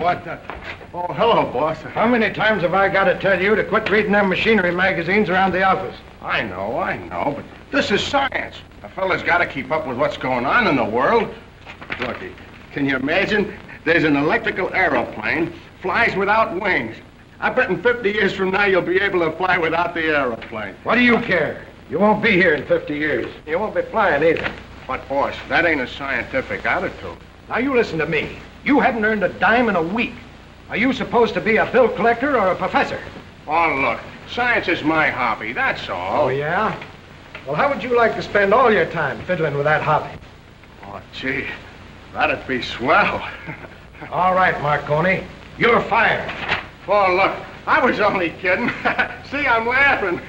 what? Oh, hello, boss. How many times have I got to tell you to quit reading them machinery magazines around the office? I know, but this is science. A fella's got to keep up with what's going on in the world. Look, can you imagine? There's an electrical aeroplane, flies without wings. I bet in 50 years from now you'll be able to fly without the aeroplane. What do you care? You won't be here in 50 years. You won't be flying either. But, boss, that ain't a scientific attitude. Now, you listen to me. You haven't earned a dime in a week. Are you supposed to be a bill collector or a professor? Oh, look, science is my hobby, that's all. Oh, yeah? Well, how would you like to spend all your time fiddling with that hobby? Oh, gee, that'd be swell. All right, Marconi. You're fired. Oh, look, I was only kidding. See, I'm laughing.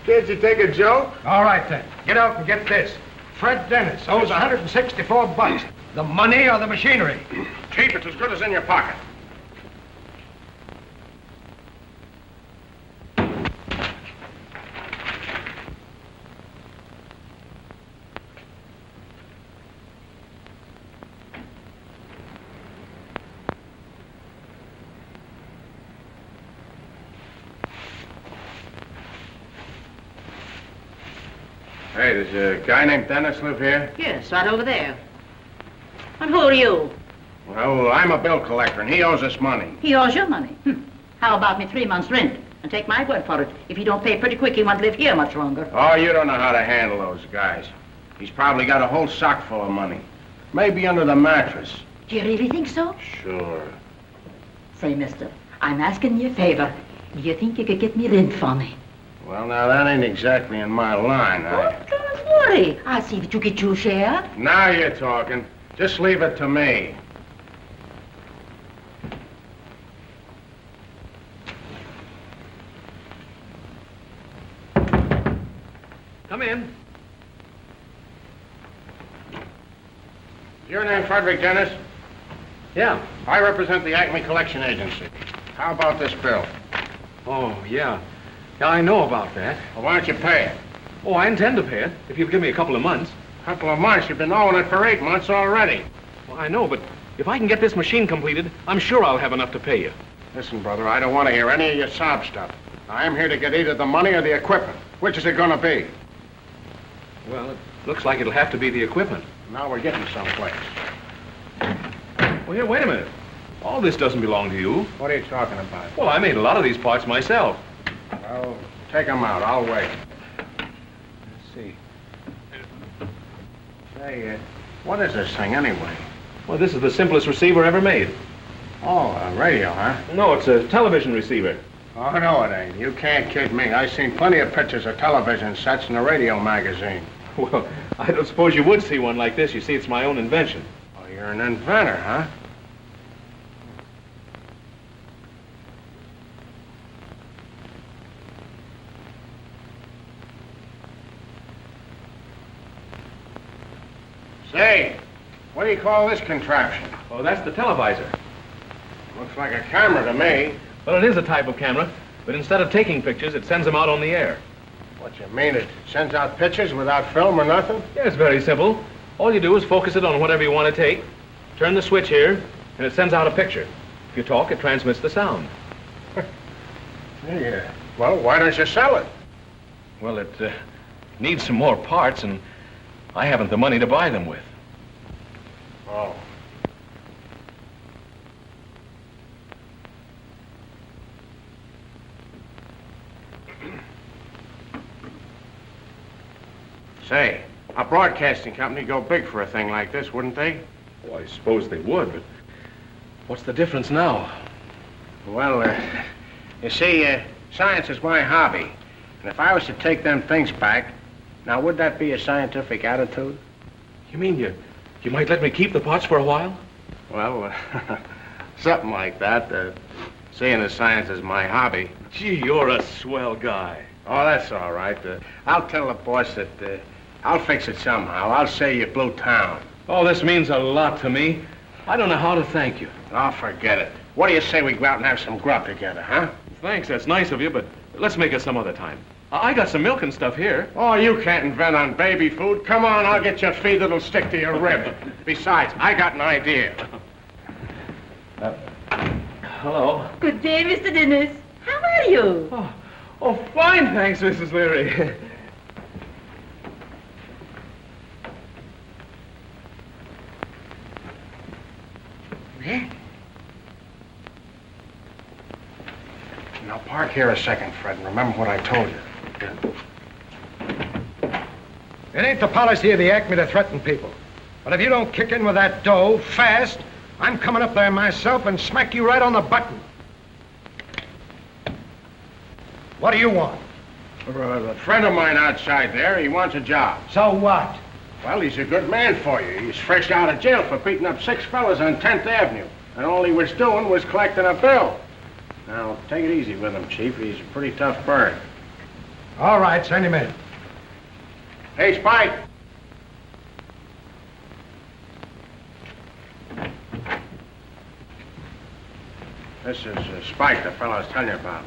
Can't you take a joke? All right, then. Get out and get this. Fred Dennis owes $164. The money or the machinery? Chief, it's as good as in your pocket. Hey, does a guy named Dennis live here? Yes, right over there. And who are you? Well, I'm a bill collector, and he owes us money. He owes you money. How about me 3 months' rent? And take my word for it, if he don't pay pretty quick, he won't live here much longer. Oh, you don't know how to handle those guys. He's probably got a whole sock full of money. Maybe under the mattress. Do you really think so? Sure. Say, mister, I'm asking you a favor. Do you think you could get me rent for me? Well, now, that ain't exactly in my line. Oh, don't worry. I'll see that you get your share. Now you're talking. Just leave it to me. Come in. Your name Frederick Dennis? Yeah. I represent the Acme Collection Agency. How about this bill? Oh, yeah. Yeah, I know about that. Well, why don't you pay it? Oh, I intend to pay it, if you'll give me a couple of months. A couple of months? You've been owing it for 8 months already. Well, I know, but if I can get this machine completed, I'm sure I'll have enough to pay you. Listen, brother, I don't want to hear any of your sob stuff. I'm here to get either the money or the equipment. Which is it going to be? Well, it looks like it'll have to be the equipment. Now we're getting someplace. Well, here, wait a minute. All this doesn't belong to you. What are you talking about? Well, I made a lot of these parts myself. Well, take them out. I'll wait. Let's see. Say, what is this thing anyway? Well, this is the simplest receiver ever made. Oh, a radio, huh? No, it's a television receiver. Oh, no, it ain't. You can't kid me. I've seen plenty of pictures of television sets in a radio magazine. Well, I don't suppose you would see one like this. You see, it's my own invention. Oh, you're an inventor, huh? Say, what do you call this contraption? Oh, that's the televisor. Looks like a camera to me. Well, it is a type of camera, but instead of taking pictures, it sends them out on the air. What you mean? It sends out pictures without film or nothing? Yeah, it's very simple. All you do is focus it on whatever you want to take, turn the switch here, and it sends out a picture. If you talk, it transmits the sound. Yeah. Well, why don't you sell it? Well, it needs some more parts, and I haven't the money to buy them with. Oh. Say, a broadcasting company go big for a thing like this, wouldn't they? Well, I suppose they would, but what's the difference now? Well, you see, science is my hobby. And if I was to take them things back, now would that be a scientific attitude? You mean you might let me keep the parts for a while? Well, something like that. Seeing as science is my hobby. Gee, you're a swell guy. Oh, that's all right. I'll tell the boss that I'll fix it somehow. I'll say you blew town. Oh, this means a lot to me. I don't know how to thank you. Oh, forget it. What do you say we go out and have some grub together, huh? Thanks, that's nice of you, but let's make it some other time. I got some milk and stuff here. Oh, you can't invent on baby food. Come on, I'll get you a feed that'll stick to your rib. Besides, I got an idea. hello. Good day, Mr. Dennis. How are you? Oh, fine, thanks, Mrs. Leary. Now, park here a second, Fred, and remember what I told you. It ain't the policy of the Acme to threaten people. But if you don't kick in with that dough fast, I'm coming up there myself and smack you right on the button. What do you want? A friend of mine outside there, he wants a job. So what? Well, he's a good man for you. He's fresh out of jail for beating up 6 fellas on 10th Avenue. And all he was doing was collecting a bill. Now, take it easy with him, Chief. He's a pretty tough bird. All right, send him in. Hey, Spike. This is Spike, the fellow I was telling you about.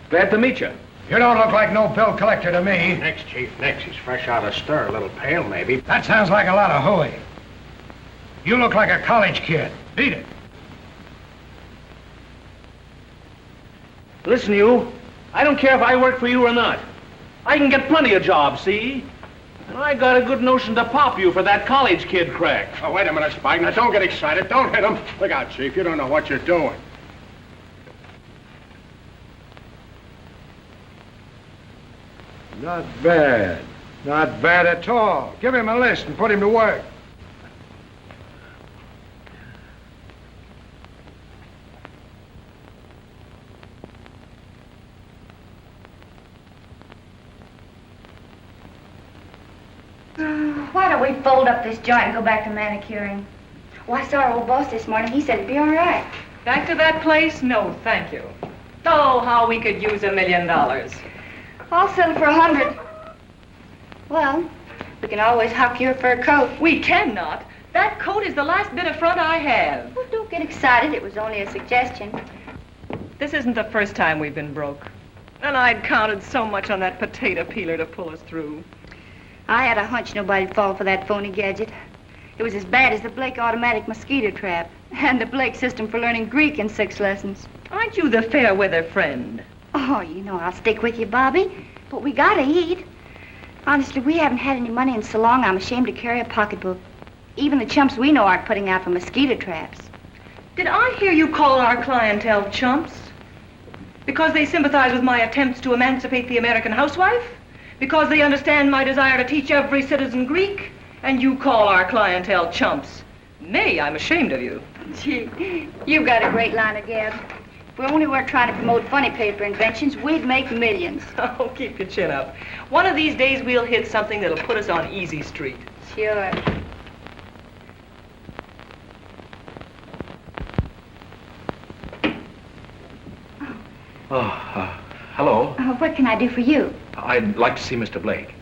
Glad to meet you. You don't look like no bill collector to me. Next, Chief, next. He's fresh out of stir, a little pale, maybe. That sounds like a lot of hooey. You look like a college kid. Beat it. Listen, you. I don't care if I work for you or not. I can get plenty of jobs, see? And I got a good notion to pop you for that college kid crack. Oh, wait a minute, Spike. Now, don't get excited. Don't hit him. Look out, Chief. You don't know what you're doing. Not bad. Not bad at all. Give him a list and put him to work. Why don't we fold up this joint and go back to manicuring? Oh, I saw our old boss this morning. He said it'd be all right. Back to that place? No, thank you. Oh, how we could use $1 million. I'll settle for 100. Well, we can always hop your fur coat. We cannot. That coat is the last bit of front I have. Well, don't get excited. It was only a suggestion. This isn't the first time we've been broke. And I'd counted so much on that potato peeler to pull us through. I had a hunch nobody'd fall for that phony gadget. It was as bad as the Blake automatic mosquito trap and the Blake system for learning Greek in 6 lessons. Aren't you the fair weather friend? Oh, you know I'll stick with you, Bobby. But we gotta eat. Honestly, we haven't had any money in so long I'm ashamed to carry a pocketbook. Even the chumps we know aren't putting out for mosquito traps. Did I hear you call our clientele chumps? Because they sympathize with my attempts to emancipate the American housewife? Because they understand my desire to teach every citizen Greek? And you call our clientele chumps? Nay, I'm ashamed of you. Gee, you've got a great line of gab. If we only weren't trying to promote funny paper inventions, we'd make millions. Oh, keep your chin up. One of these days we'll hit something that'll put us on easy street. Sure. Hello. What can I do for you? I'd like to see Mr. Blake.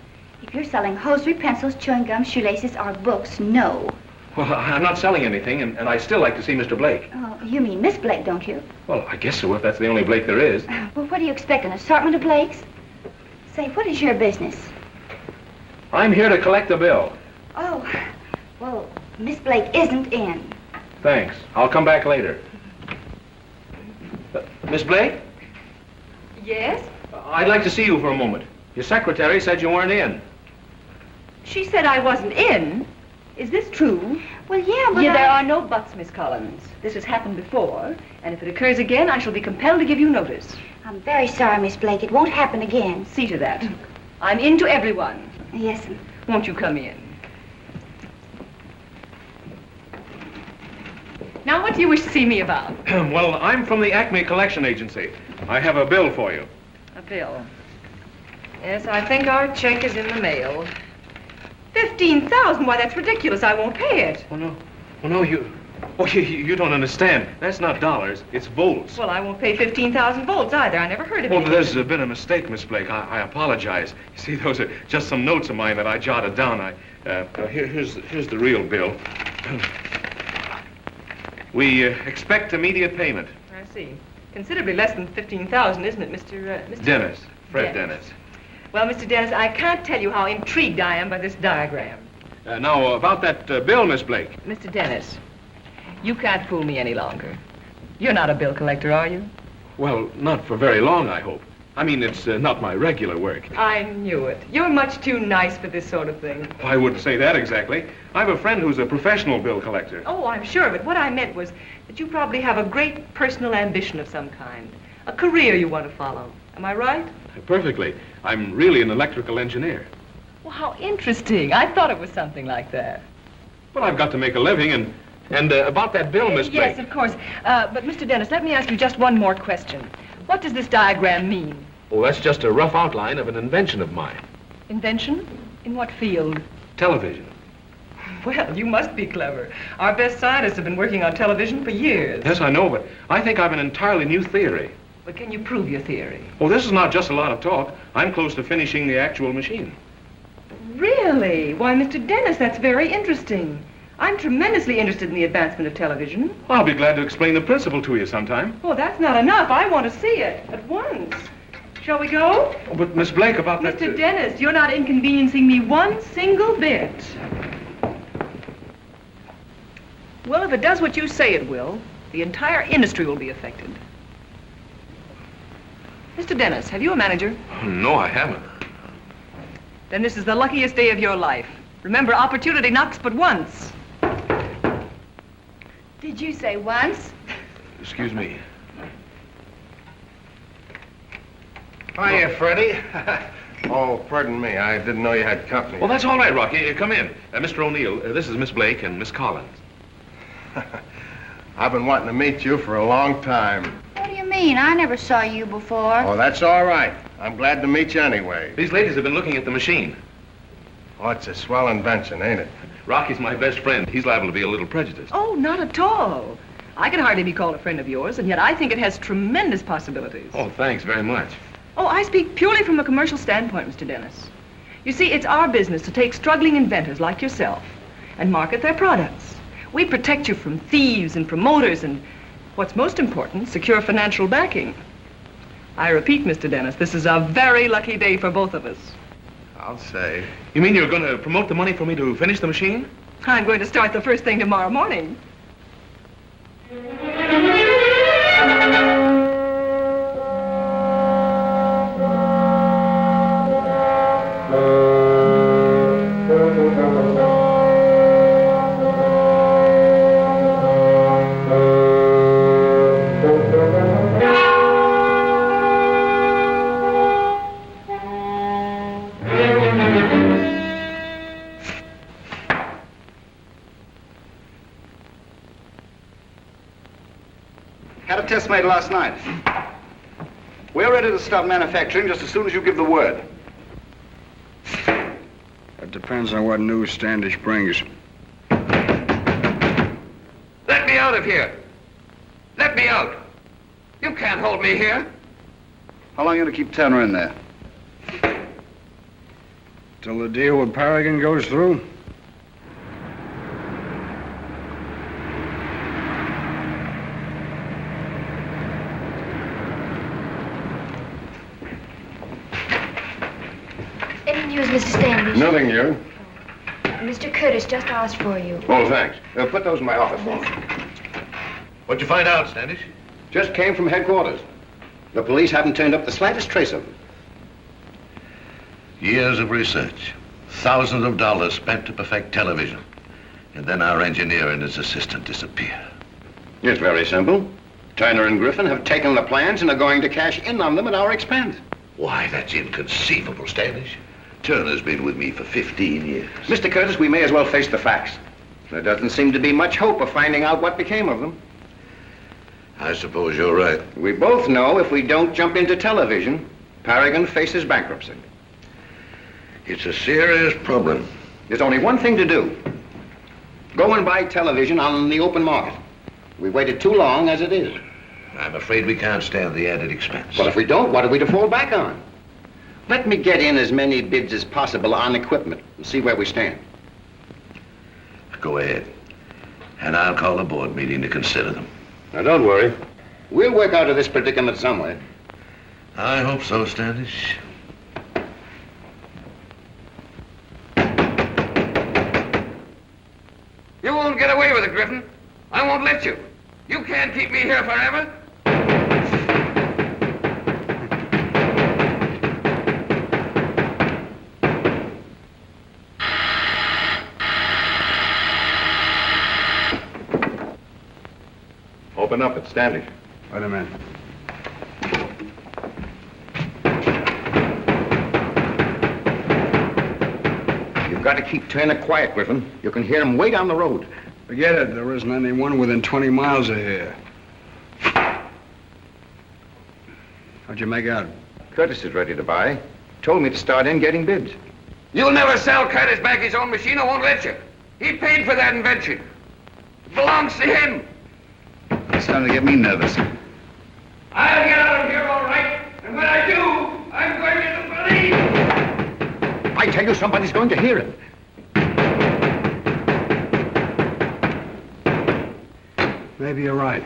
If you're selling hosiery, pencils, chewing gum, shoelaces, or books, no. Well, I'm not selling anything, and I'd still like to see Mr. Blake. Oh, you mean Miss Blake, don't you? Well, I guess so, if that's the only Blake there is. Well, what do you expect, an assortment of Blakes? Say, what is your business? I'm here to collect the bill. Oh, well, Miss Blake isn't in. Thanks. I'll come back later. Miss Blake? Yes? I'd like to see you for a moment. Your secretary said you weren't in. She said I wasn't in. Is this true? Well, yeah, but There are no buts, Miss Collins. This has happened before, and if it occurs again, I shall be compelled to give you notice. I'm very sorry, Miss Blake. It won't happen again. See to that. I'm in to everyone. Yes, ma'am. Won't you come in? Now, what do you wish to see me about? Well, I'm from the Acme Collection Agency. I have a bill for you. A bill. Yes, I think our check is in the mail. 15,000? Why, that's ridiculous. I won't pay it. Oh, no. Oh, no, you don't understand. That's not dollars. It's volts. Well, I won't pay 15,000 volts either. I never heard of it. Oh, there's been a mistake, Miss Blake. I apologize. You see, those are just some notes of mine that I jotted down. Here's the real bill. We expect immediate payment. I see. Considerably less than 15,000, isn't it, Mr. Dennis. Fred Dennis. Well, Mr. Dennis, I can't tell you how intrigued I am by this diagram. Now, about that bill, Miss Blake. Mr. Dennis, you can't fool me any longer. You're not a bill collector, are you? Well, not for very long, I hope. I mean, it's not my regular work. I knew it. You're much too nice for this sort of thing. I wouldn't say that exactly. I have a friend who's a professional bill collector. Oh, I'm sure of it. What I meant was that you probably have a great personal ambition of some kind. A career you want to follow. Am I right? Perfectly. I'm really an electrical engineer. Well, how interesting. I thought it was something like that. Well, I've got to make a living, and about that bill, Miss Blake. Yes, of course. But, Mr. Dennis, let me ask you just one more question. What does this diagram mean? Oh, that's just a rough outline of an invention of mine. Invention? In what field? Television. Well, you must be clever. Our best scientists have been working on television for years. Yes, I know, but I think I've an entirely new theory. But can you prove your theory? Oh, this is not just a lot of talk. I'm close to finishing the actual machine. Really? Why, Mr. Dennis, that's very interesting. I'm tremendously interested in the advancement of television. I'll be glad to explain the principle to you sometime. Oh, that's not enough. I want to see it at once. Shall we go? Oh, but Miss Blake, about that... Mr. Dennis, you're not inconveniencing me one single bit. Well, if it does what you say it will, the entire industry will be affected. Mr. Dennis, have you a manager? No, I haven't. Then this is the luckiest day of your life. Remember, opportunity knocks but once. Did you say once? Excuse me. Hiya, Freddie. Oh, pardon me. I didn't know you had company. Well, that's all right, Rocky. Come in. Mr. O'Neill, this is Miss Blake and Miss Collins. I've been wanting to meet you for a long time. What do you mean? I never saw you before. Oh, that's all right. I'm glad to meet you anyway. These ladies have been looking at the machine. Oh, it's a swell invention, ain't it? Rocky's my best friend. He's liable to be a little prejudiced. Oh, not at all. I can hardly be called a friend of yours, and yet I think it has tremendous possibilities. Oh, thanks very much. Oh, I speak purely from a commercial standpoint, Mr. Dennis. You see, it's our business to take struggling inventors like yourself and market their products. We protect you from thieves and promoters and, what's most important, secure financial backing. I repeat, Mr. Dennis, this is a very lucky day for both of us. I'll say. You mean you're going to promote the money for me to finish the machine? I'm going to start the first thing tomorrow morning. Had a test made last night. We're ready to start manufacturing just as soon as you give the word. That depends on what news Standish brings. Let me out of here. Let me out. You can't hold me here. How long are you going to keep Tanner in there? Till the deal with Paragon goes through? Any news, Mr. Standish? Nothing new. Mr. Curtis just asked for you. Oh, thanks. Put those in my office for me. What'd you find out, Standish? Just came from headquarters. The police haven't turned up the slightest trace of him. Years of research. Thousands of dollars spent to perfect television. And then our engineer and his assistant disappear. It's very simple. Turner and Griffin have taken the plans and are going to cash in on them at our expense. Why, that's inconceivable, Standish. Turner's been with me for 15 years. Mr. Curtis, we may as well face the facts. There doesn't seem to be much hope of finding out what became of them. I suppose you're right. We both know if we don't jump into television, Paragon faces bankruptcy. It's a serious problem. There's only one thing to do. Go and buy television on the open market. We waited too long as it is. I'm afraid we can't stand the added expense. But if we don't, what are we to fall back on? Let me get in as many bids as possible on equipment and see where we stand. Go ahead. And I'll call a board meeting to consider them. Now, don't worry. We'll work out of this predicament some way. I hope so, Standish. You won't get away with it, Griffin. I won't let you. You can't keep me here forever. Open up, it's Standish. Wait a minute. You've got to keep Turner quiet, Griffin. You can hear him way down the road. Forget it. There isn't anyone within 20 miles of here. How'd you make out? Curtis is ready to buy. Told me to start in getting bids. You'll never sell Curtis back his own machine. I won't let you. He paid for that invention. It belongs to him. It's starting to get me nervous. I'll get out of here all right. And when I do, I'm going to the police. I tell you, somebody's going to hear him. Maybe you're right.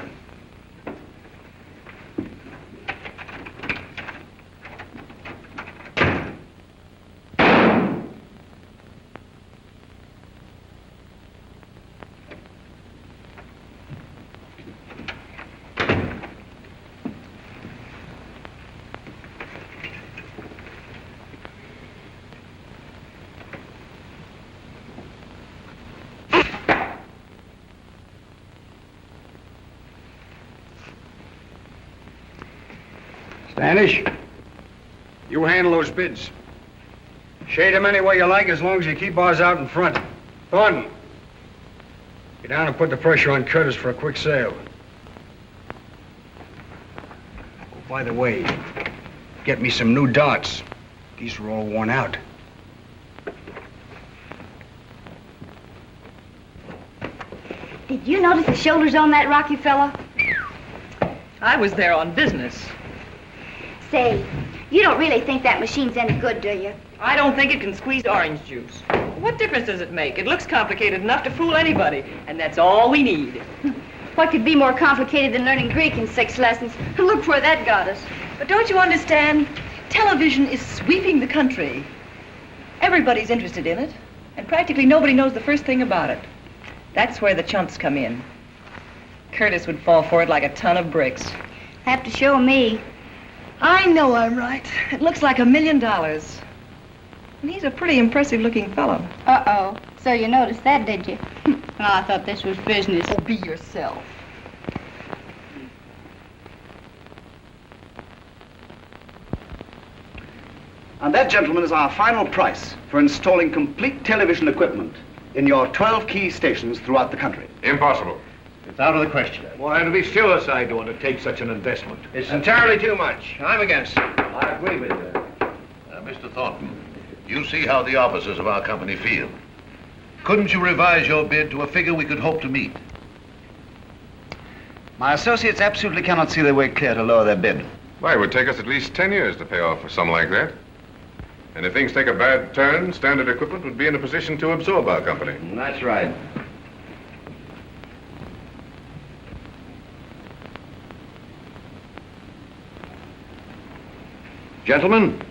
Standish, you handle those bids. Shade them any way you like as long as you keep ours out in front. Thornton, get down and put the pressure on Curtis for a quick sale. Oh, by the way, get me some new darts. These are all worn out. Did you notice the shoulders on that Rocky fella? I was there on business. Say, you don't really think that machine's any good, do you? I don't think it can squeeze orange juice. What difference does it make? It looks complicated enough to fool anybody, and that's all we need. What could be more complicated than learning Greek in 6 lessons? Look where that got us. But don't you understand? Television is sweeping the country. Everybody's interested in it, and practically nobody knows the first thing about it. That's where the chumps come in. Curtis would fall for it like a ton of bricks. Have to show me. I know I'm right. It looks like $1 million. And he's a pretty impressive-looking fellow. Uh-oh. So you noticed that, did you? I thought this was business. Oh, be yourself. And that, gentlemen, is our final price for installing complete television equipment in your 12 key stations throughout the country. Impossible. It's out of the question. Why, it'll be suicide to undertake such an investment. It's entirely too much. I'm against it. I agree with you. Mr. Thornton, you see how the officers of our company feel. Couldn't you revise your bid to a figure we could hope to meet? My associates absolutely cannot see their way clear to lower their bid. Why, it would take us at least 10 years to pay off for something like that. And if things take a bad turn, Standard Equipment would be in a position to absorb our company. That's right. Gentlemen,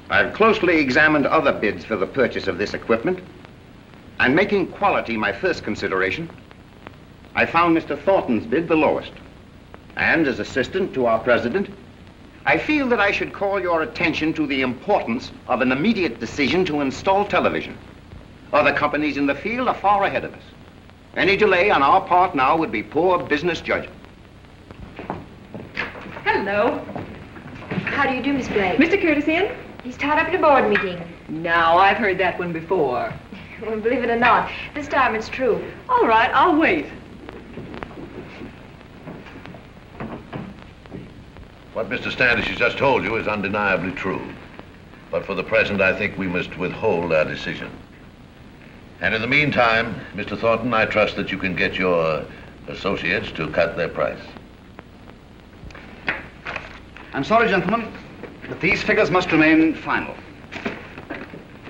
I've closely examined other bids for the purchase of this equipment, and making quality my first consideration, I found Mr. Thornton's bid the lowest. And as assistant to our president, I feel that I should call your attention to the importance of an immediate decision to install television. Other companies in the field are far ahead of us. Any delay on our part now would be poor business judgment. Hello. How do you do, Miss Blake? Mr. Curtis in? He's tied up at a board meeting. Now, I've heard that one before. Well, believe it or not, this time it's true. All right, I'll wait. What Mr. Standish has just told you is undeniably true. But for the present, I think we must withhold our decision. And in the meantime, Mr. Thornton, I trust that you can get your associates to cut their price. I'm sorry, gentlemen, but these figures must remain final.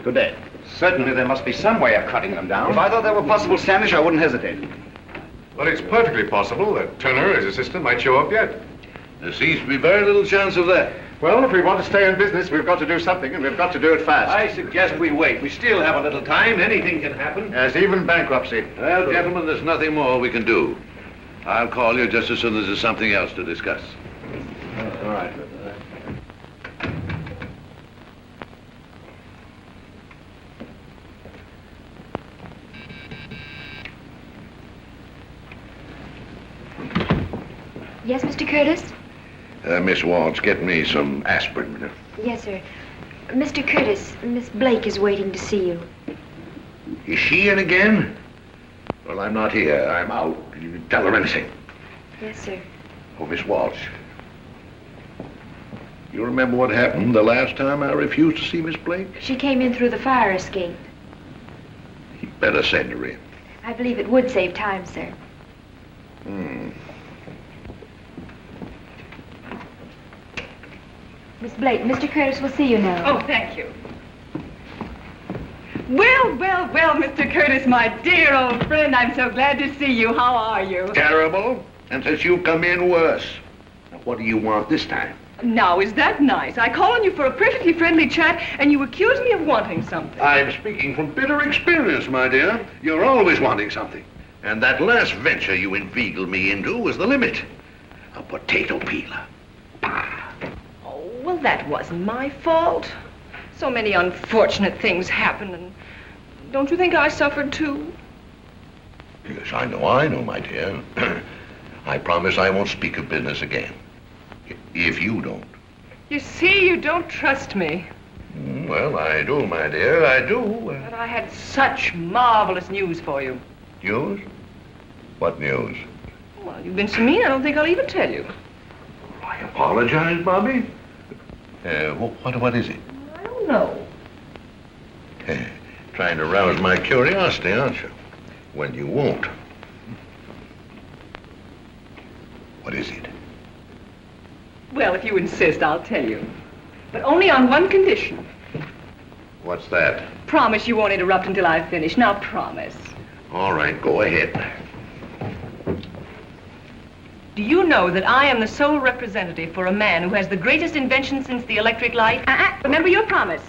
Good day. Certainly there must be some way of cutting them down. If I thought there were possible, Standish, I wouldn't hesitate. Well, it's perfectly possible that Turner, his assistant, might show up yet. There seems to be very little chance of that. Well, if we want to stay in business, we've got to do something, and we've got to do it fast. I suggest we wait. We still have a little time. Anything can happen. As even bankruptcy. Well, gentlemen, there's nothing more we can do. I'll call you just as soon as there's something else to discuss. All right. Yes, Mr. Curtis? Miss Waltz, get me some aspirin. Yes, sir. Mr. Curtis, Miss Blake is waiting to see you. Is she in again? Well, I'm not here. I'm out. You tell her anything. Yes, sir. Oh, Miss Waltz. You remember what happened the last time I refused to see Miss Blake? She came in through the fire escape. You'd better send her in. I believe it would save time, sir. Miss Blake, Mr. Curtis will see you now. Oh, thank you. Well, well, well, Mr. Curtis, my dear old friend, I'm so glad to see you. How are you? Terrible. And since you come in, worse. Now, what do you want this time? Now, is that nice? I call on you for a perfectly friendly chat, and you accuse me of wanting something. I'm speaking from bitter experience, my dear. You're always wanting something. And that last venture you inveigled me into was the limit. A potato peeler. Oh, well, that wasn't my fault. So many unfortunate things happened, and don't you think I suffered too? Yes, I know, my dear. I promise I won't speak of business again. If you don't. You see, you don't trust me. Well, I do, my dear, I do. But I had such marvelous news for you. News? What news? Well, you've been so mean, I don't think I'll even tell you. I apologize, Bobby. What is it? I don't know. Trying to rouse my curiosity, aren't you? When you won't. What is it? Well, if you insist, I'll tell you. But only on one condition. What's that? Promise you won't interrupt until I've finished. Now, promise. All right, go ahead. Do you know that I am the sole representative for a man who has the greatest invention since the electric light? Remember your promise.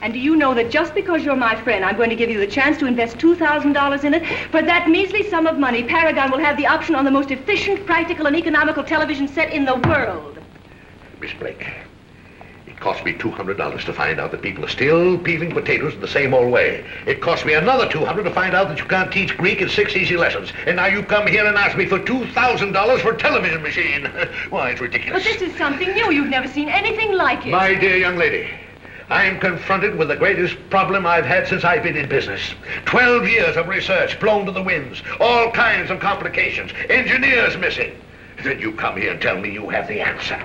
And do you know that just because you're my friend, I'm going to give you the chance to invest $2,000 in it? For that measly sum of money, Paragon will have the option on the most efficient, practical, and economical television set in the world. Miss Blake, it cost me $200 to find out that people are still peeling potatoes in the same old way. It cost me another $200 to find out that you can't teach Greek in 6 easy lessons. And now you come here and ask me for $2,000 for a television machine. Why, it's ridiculous. But this is something new. You've never seen anything like it. My dear young lady, I am confronted with the greatest problem I've had since I've been in business. 12 years of research blown to the winds. All kinds of complications. Engineers missing. Then you come here and tell me you have the answer.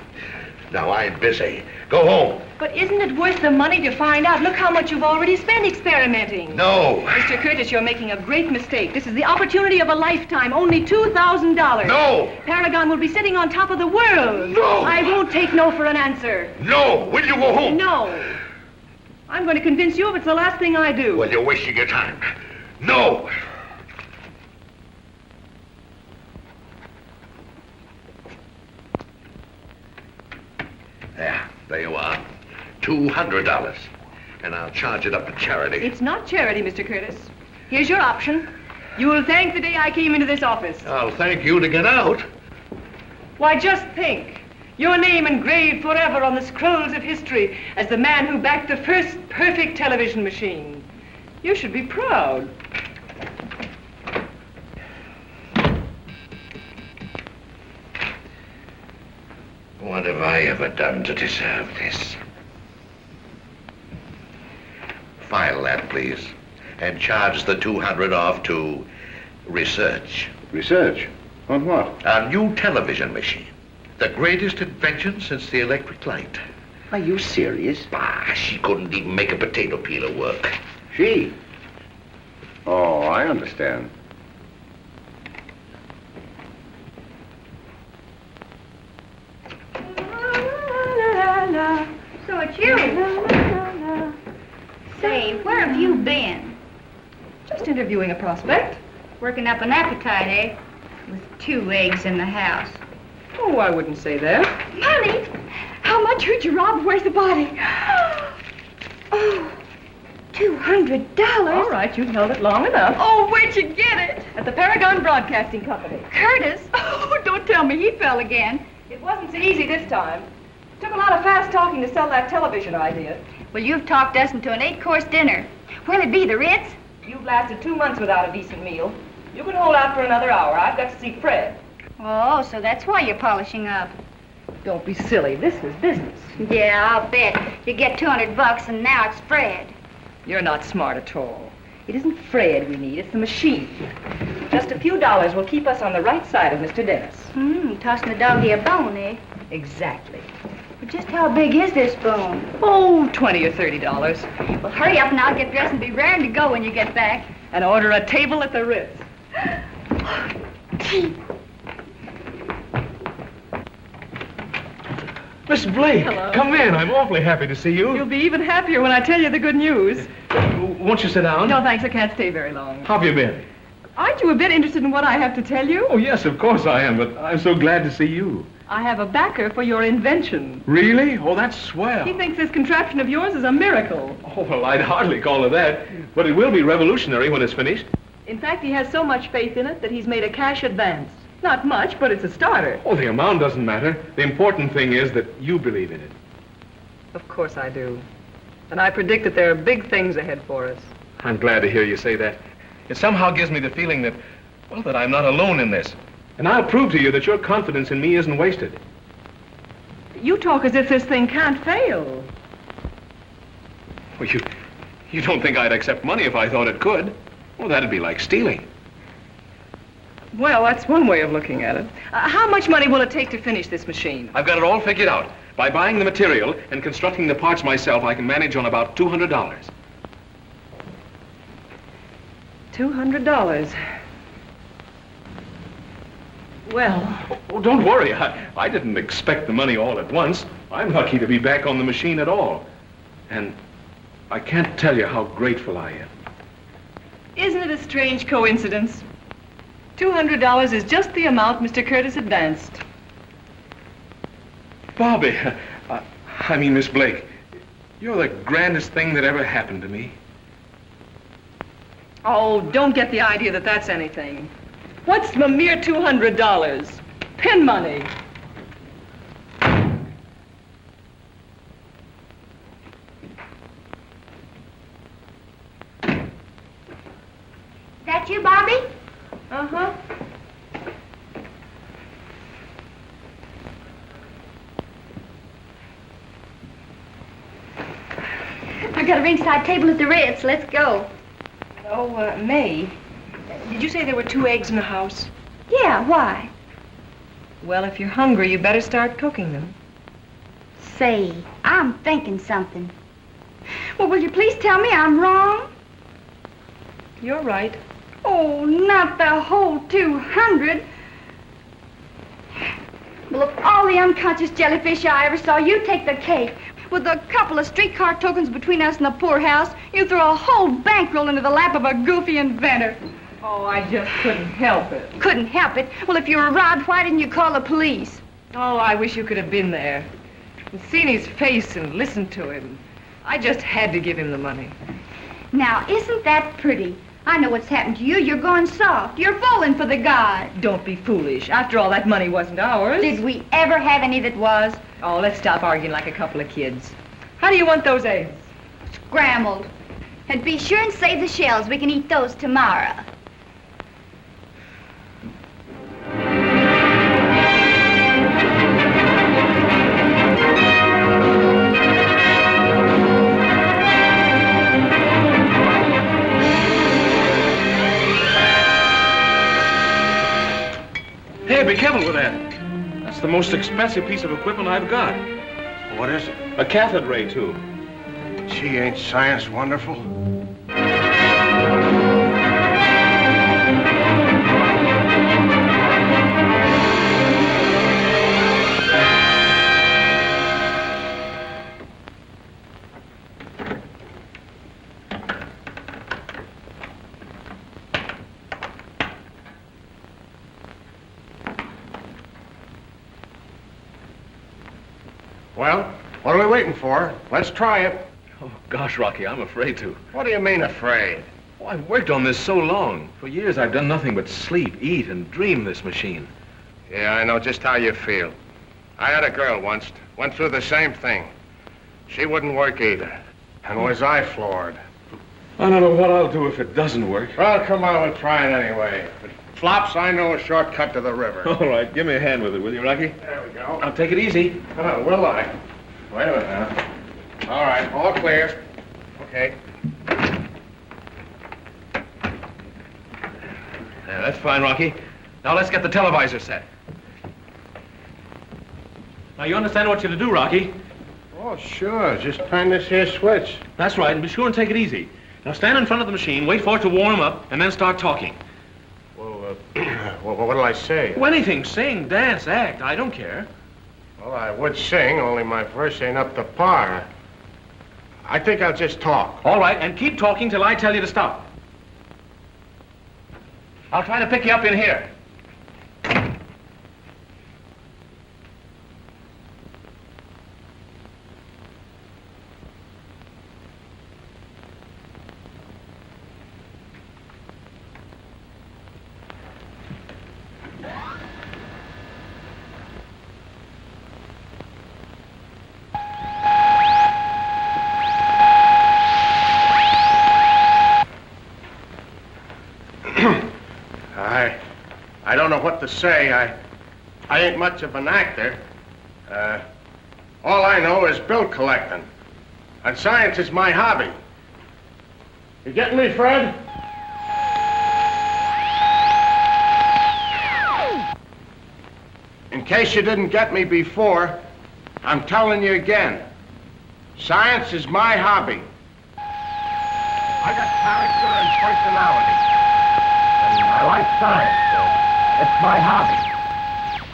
Now I'm busy. Go home. But isn't it worth the money to find out? Look how much you've already spent experimenting. No. Mr. Curtis, you're making a great mistake. This is the opportunity of a lifetime. Only $2,000. No. Paragon will be sitting on top of the world. No. I won't take no for an answer. No. Will you go home? No. I'm going to convince you if it's the last thing I do. Well, you're wasting your time. No. There you are. $200. And I'll charge it up to charity. It's not charity, Mr. Curtis. Here's your option. You will thank the day I came into this office. I'll thank you to get out. Why, just think. Your name engraved forever on the scrolls of history as the man who backed the first perfect television machine. You should be proud. What have I ever done to deserve this? File that, please. And charge the $200 off to research. Research? On what? A new television machine. The greatest invention since the electric light. Are you serious? Bah, she couldn't even make a potato peeler work. She? Oh, I understand. So it's you. Say, where have you been? Just interviewing a prospect. Working up an appetite, eh? With 2 eggs in the house. Oh, I wouldn't say that. Honey, how much would you rob? Where's the body? Oh. $200? All right, you've held it long enough. Oh, where'd you get it? At the Paragon Broadcasting Company. Curtis? Oh, don't tell me he fell again. It wasn't so easy this time. Took a lot of fast talking to sell that television idea. Well, you've talked us into an 8-course dinner. Where'll it be, the Ritz? You've lasted 2 months without a decent meal. You can hold out for another hour. I've got to see Fred. Oh, so that's why you're polishing up. Don't be silly. This was business. Yeah, I'll bet. You get $200 and now it's Fred. You're not smart at all. It isn't Fred we need, it's the machine. Just a few dollars will keep us on the right side of Mr. Dennis. Tossing the doggy a bone, eh? Exactly. But just how big is this bone? Oh, $20 or $30. Well, hurry up and I'll get dressed and be raring to go when you get back. And order a table at the Ritz. Miss Blake, Hello. come in. I'm awfully happy to see you. You'll be even happier when I tell you the good news. Won't you sit down? No, thanks. I can't stay very long. How have you been? Aren't you a bit interested in what I have to tell you? Oh, yes, of course I am, but I'm so glad to see you. I have a backer for your invention. Really? Oh, that's swell. He thinks this contraption of yours is a miracle. Oh, well, I'd hardly call it that, but it will be revolutionary when it's finished. In fact, he has so much faith in it that he's made a cash advance. Not much, but it's a starter. Oh, the amount doesn't matter. The important thing is that you believe in it. Of course I do. And I predict that there are big things ahead for us. I'm glad to hear you say that. It somehow gives me the feeling that, well, that I'm not alone in this. And I'll prove to you that your confidence in me isn't wasted. You talk as if this thing can't fail. Well, you don't think I'd accept money if I thought it could? Well, that'd be like stealing. Well, that's one way of looking at it. How much money will it take to finish this machine? I've got it all figured out. By buying the material and constructing the parts myself, I can manage on about $200. $200. Well... Oh, don't worry. I didn't expect the money all at once. I'm lucky to be back on the machine at all. And I can't tell you how grateful I am. Isn't it a strange coincidence? $200 is just the amount Mr. Curtis advanced. Bobby, I mean, Miss Blake, you're the grandest thing that ever happened to me. Oh, don't get the idea that that's anything. What's a mere $200? Pin money. That you, Bobby? Uh-huh. I got a ringside table at the Ritz. Let's go. Oh, May, did you say there were 2 eggs in the house? Yeah, why? Well, if you're hungry, you better start cooking them. Say, I'm thinking something. Well, will you please tell me I'm wrong? You're right. Oh, not the whole 200. Well, of all the unconscious jellyfish I ever saw, you take the cake. With a couple of streetcar tokens between us and the poorhouse, you throw a whole bankroll into the lap of a goofy inventor. Oh, I just couldn't help it. Couldn't help it. Well, if you were robbed, why didn't you call the police? Oh, I wish you could have been there. And seen his face and listened to him. I just had to give him the money. Now, isn't that pretty? I know what's happened to you. You're going soft. You're falling for the guy. Don't be foolish. After all, that money wasn't ours. Did we ever have any that was? Oh, let's stop arguing like a couple of kids. How do you want those eggs? Scrambled. And be sure and save the shells. We can eat those tomorrow. Hey, be careful with that. That's the most expensive piece of equipment I've got. What is it? A cathode ray tube. Gee, ain't science wonderful? Well, what are we waiting for? Let's try it. Oh, gosh, Rocky, I'm afraid to. What do you mean, afraid? Oh, I've worked on this so long. For years, I've done nothing but sleep, eat, and dream this machine. Yeah, I know just how you feel. I had a girl once, went through the same thing. She wouldn't work either. And was I floored? I don't know what I'll do if it doesn't work. Well, come on, we'll try it anyway. If it flops, I know a shortcut to the river. All right, give me a hand with it, will you, Rocky? There we go. Now, take it easy. Oh, will I? Wait a minute now. All right, all clear. Okay. Yeah, that's fine, Rocky. Now, let's get the televisor set. Now, you understand what you're to do, Rocky? Oh, sure. Just turn this here switch. That's right, and be sure and take it easy. Now, stand in front of the machine, wait for it to warm up, and then start talking. Well, what'll I say? Oh, anything. Sing, dance, act. I don't care. Well, I would sing, only my verse ain't up to par. I think I'll just talk. All right, and keep talking till I tell you to stop. I'll try to pick you up in here. I don't know what to say. I ain't much of an actor. All I know is bill collecting. And science is my hobby. You getting me, Fred? In case you didn't get me before, I'm telling you again. Science is my hobby. I got character and personality. And I like science. It's my hobby.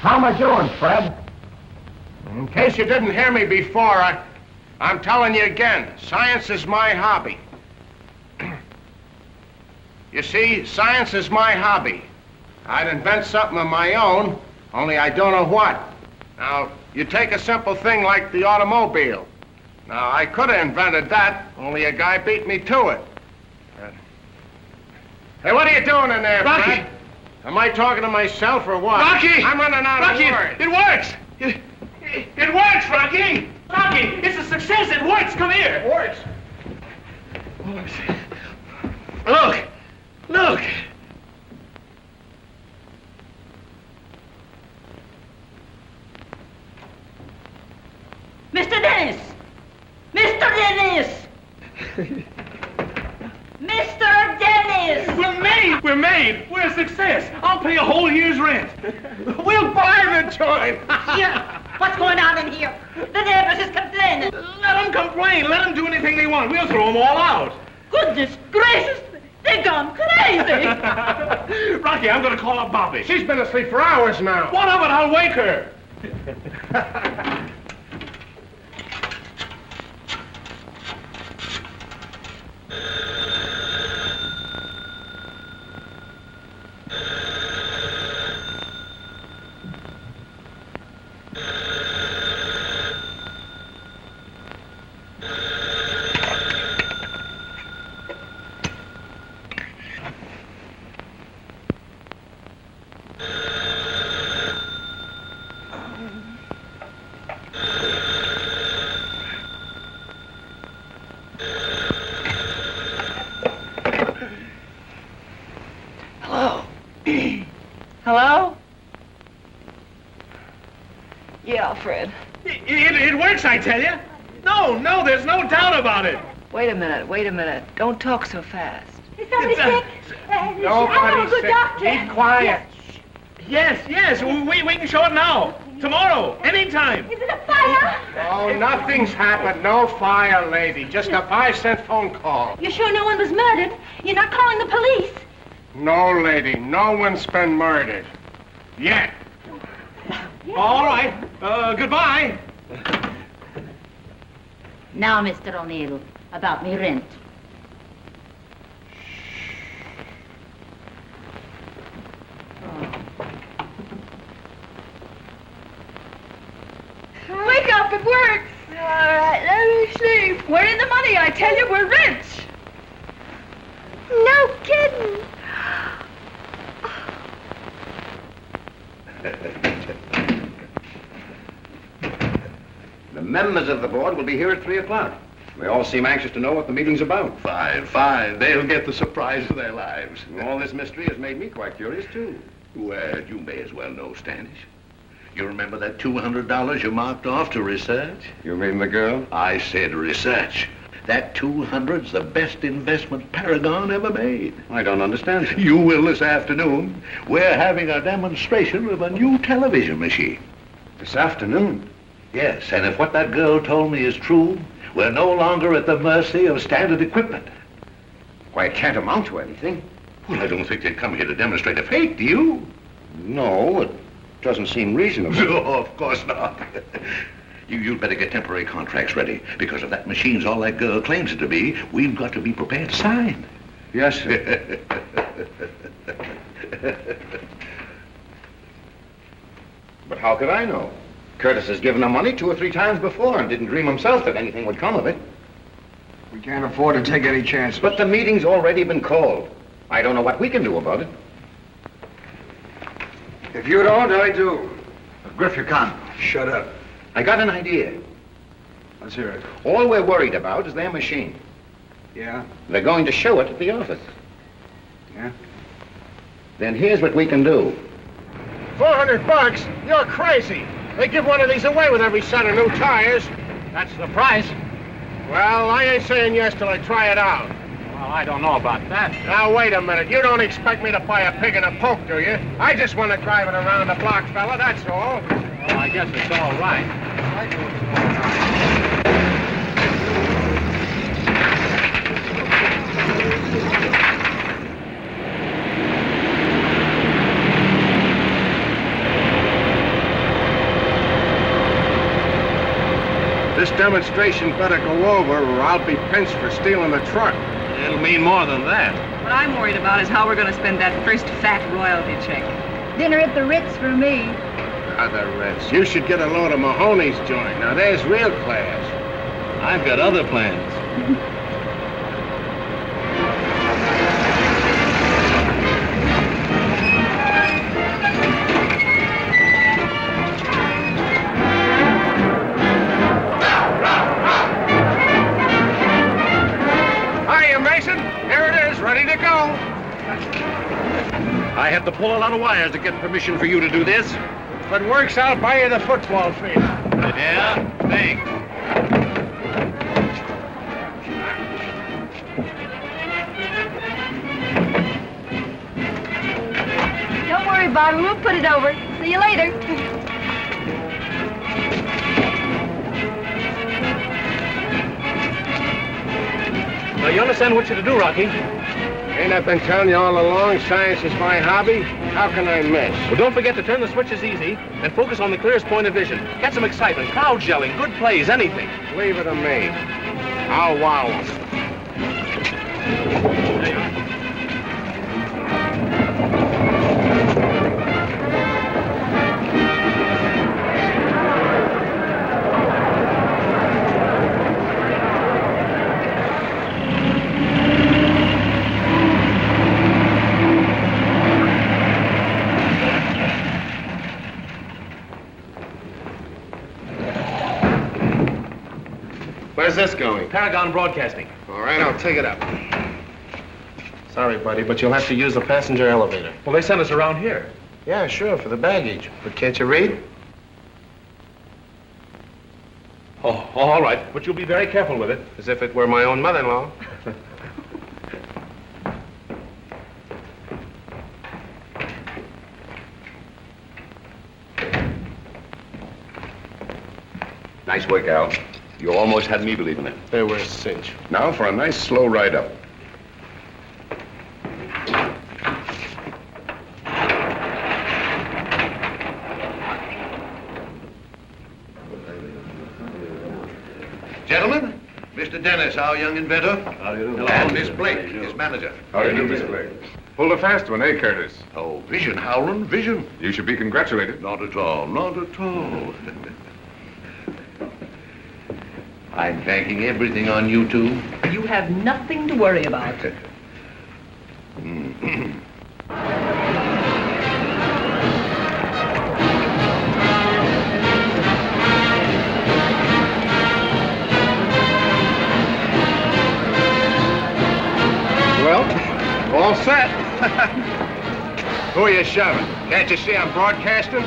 How am I doing, Fred? In case you didn't hear me before, I'm telling you again, science is my hobby. You see, science is my hobby. I'd invent something of my own, only I don't know what. Now, you take a simple thing like the automobile. Now, I could have invented that, only a guy beat me to it. Hey, what are you doing in there, Rocky! Fred? Am I talking to myself or what? Rocky! I'm running out Rocky, of words. it works! It works, Rocky! Rocky, it's a success! It works! Come here! It works. Look! Look! Mr. Dennis! Mr. Dennis! Mr. Dennis! We're made! We're made! We're a success! I'll pay a whole year's rent! We'll buy the joint. Yeah. What's going on in here? The neighbors is complaining. Let them complain! Let them do anything they want! We'll throw them all out! Goodness gracious! They gone crazy! Rocky, I'm gonna call up Bobby. She's been asleep for hours now. What of it? I'll wake her! Hello? Yeah, Fred. It works, I tell you! No, there's no doubt about it! Wait a minute. Don't talk so fast. Is somebody sick? Nobody's sick. Be quiet. Yes, we can show it now. Tomorrow, anytime. Is it a fire? Oh, nothing's happened. No fire, lady. Just a 5-cent phone call. You're sure no one was murdered? You're not calling the police? No, lady. No one's been murdered. Yet. All right, goodbye. Now, Mr. O'Neill, about me rent. Wake up, it works! right, let me see. We're in the money, I tell you, we're rich. No kidding. The members of the board will be here at 3 o'clock. They all seem anxious to know what the meeting's about. Fine, fine. They'll get the surprise of their lives. And all this mystery has made me quite curious, too. Well, you may as well know, Standish. You remember that $200 you marked off to research? You mean the girl? I said research. That 200's the best investment Paragon ever made. I don't understand. You will this afternoon. We're having a demonstration of a new television machine. This afternoon? Yes, and if what that girl told me is true, we're no longer at the mercy of standard equipment. Why, it can't amount to anything. Well, I don't think they'd come here to demonstrate a fake, do you? No, it doesn't seem reasonable. No, of course not. You'd better get temporary contracts ready, because if that machine's all that girl claims it to be, we've got to be prepared to sign. Yes, sir. But how could I know? Curtis has given her money 2 or 3 times before and didn't dream himself that anything would come of it. We can't afford to take any chances. But the meeting's already been called. I don't know what we can do about it. If you don't, I do. Griff, you can't. Shut up. I got an idea. Let's hear it. All we're worried about is their machine. Yeah? They're going to show it at the office. Yeah? Then here's what we can do. $400? You're crazy. They give one of these away with every set of new tires. That's the price. Well, I ain't saying yes till I try it out. Well, I don't know about that. Now, wait a minute. You don't expect me to buy a pig in a poke, do you? I just want to drive it around the block, fella, that's all. Well, I guess it's all right. This demonstration better go over or I'll be pinched for stealing the truck. It'll mean more than that. What I'm worried about is how we're going to spend that first fat royalty check. Dinner at the Ritz for me. The Ritz. You should get a load of Mahoney's joint. Now, there's real class. I've got other plans. Hiya, Mason. Here it is, ready to go. I had to pull a lot of wires to get permission for you to do this. If it works, I'll buy you the football field. Yeah? Thanks. Don't worry, Bobby. We'll put it over. See you later. Now, you understand what you're to do, Rocky? Ain't I been telling you all along science is my hobby? How can I miss? Well, don't forget to turn the switches easy and focus on the clearest point of vision. Get some excitement, crowd yelling, good plays, anything. Leave it to me. I'll wow 'em. Where's this going? Paragon Broadcasting. All right, I'll take it up. Sorry, buddy, but you'll have to use the passenger elevator. Well, they sent us around here. Yeah, sure, for the baggage. But can't you read? Oh, all right. But you'll be very careful with it. As if it were my own mother-in-law. Nice work, Al. You almost had me believing it. They were a cinch. Now for a nice slow ride up. Gentlemen, Mr. Dennis, our young inventor. How do you do? And Miss Blake, his manager. How do you do, Miss Blake? Pulled a fast one, eh, Curtis? Oh, vision, Howland, vision. You should be congratulated. Not at all, not at all. I'm banking everything on you two. You have nothing to worry about. Well, all set. Who are you shoving? Can't you see I'm broadcasting?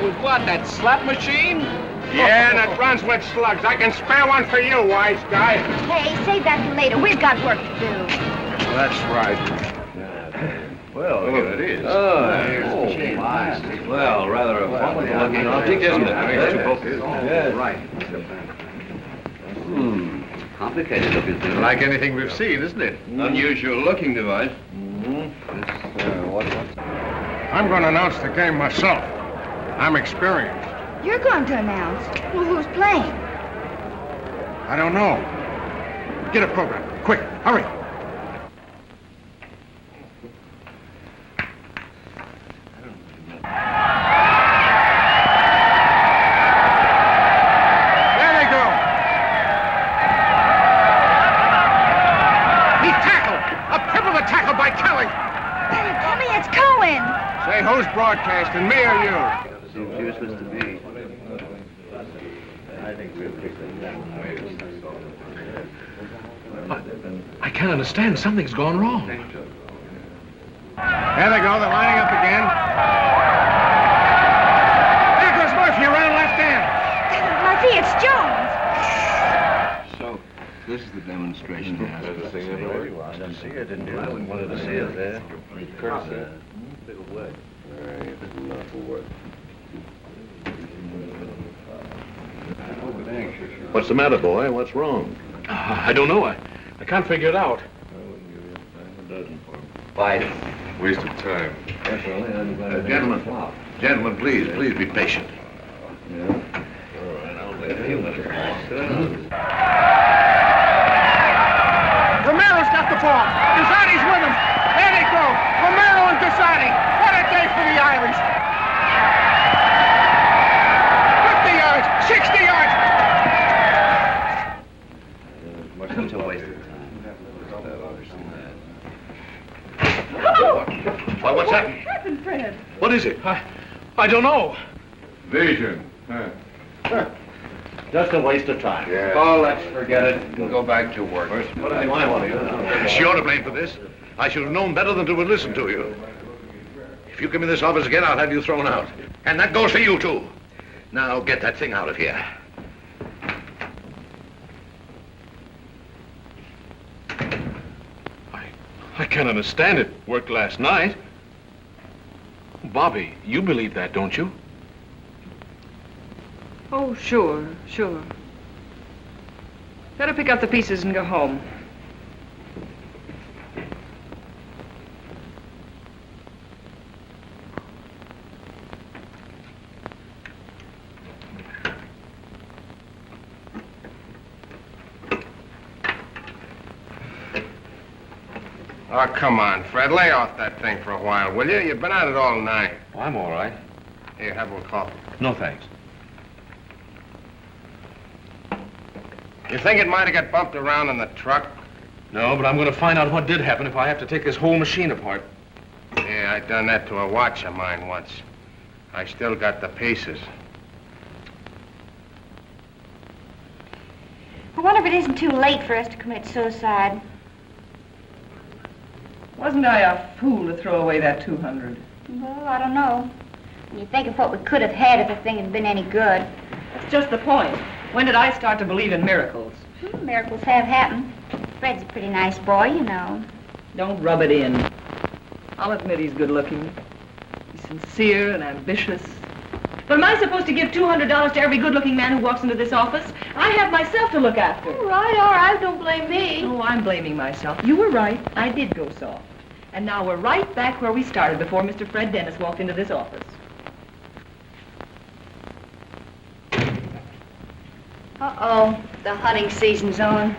With what, that slap machine? Yeah, and it runs with slugs. I can spare one for you, wise guy. Hey, save that for later. We've got work to do. That's right. Well, here it is. Well, rather a funky-looking object, isn't it? Yeah, right. Complicated looking thing. Like anything we've seen, isn't it? Unusual looking device. I'm going to announce the game myself. I'm experienced. You're going to announce. Well, who's playing? I don't know. Get a program. Quick, hurry. There they go. He's tackled. A pivotal tackle by Kelly. Tommy, it's Cohen. Say, who's broadcasting, me or you? Seems useless to me. I can't understand. Something's gone wrong. There they go. They're lining up again. There goes Murphy around left end. Murphy, it's Jones. So, this is the demonstration. I didn't see it, didn't you? I wouldn't wanted to see it there. What's the matter, boy? What's wrong? I don't know. I can't figure it out. Why? Waste of time. Gentlemen, please be patient. Romero's got the ball. Gazzani's with him. There they go. Romero and Gazzani. What a day for the Irish. 50 yards, 60 yards. Such a waste of Why, what's happened? What happened, Fred? What is it? I don't know. Vision. Huh. Just a waste of time. Yeah. Oh, let's forget it and go back to work. It's you're to blame for this. I should have known better than to have listened to you. If you come in this office again, I'll have you thrown out. And that goes for you, too. Now, get that thing out of here. I can't understand it. Worked last night. Bobby, you believe that, don't you? Oh, sure. Better pick up the pieces and go home. Oh, come on, Fred. Lay off that thing for a while, will you? You've been at it all night. Oh, I'm all right. Here, have a little coffee. No, thanks. You think it might have got bumped around in the truck? No, but I'm going to find out what did happen if I have to take this whole machine apart. Yeah, I done that to a watch of mine once. I still got the pieces. I wonder if it isn't too late for us to commit suicide. Wasn't I a fool to throw away that 200? Well, I don't know. When you think of what we could have had if the thing had been any good. That's just the point. When did I start to believe in miracles? Miracles have happened. Fred's a pretty nice boy, you know. Don't rub it in. I'll admit he's good looking. He's sincere and ambitious. But am I supposed to give $200 to every good-looking man who walks into this office? I have myself to look after. All right, don't blame me. Oh, I'm blaming myself. You were right. I did go soft. And now we're right back where we started before Mr. Fred Dennis walked into this office. Uh-oh, the hunting season's on.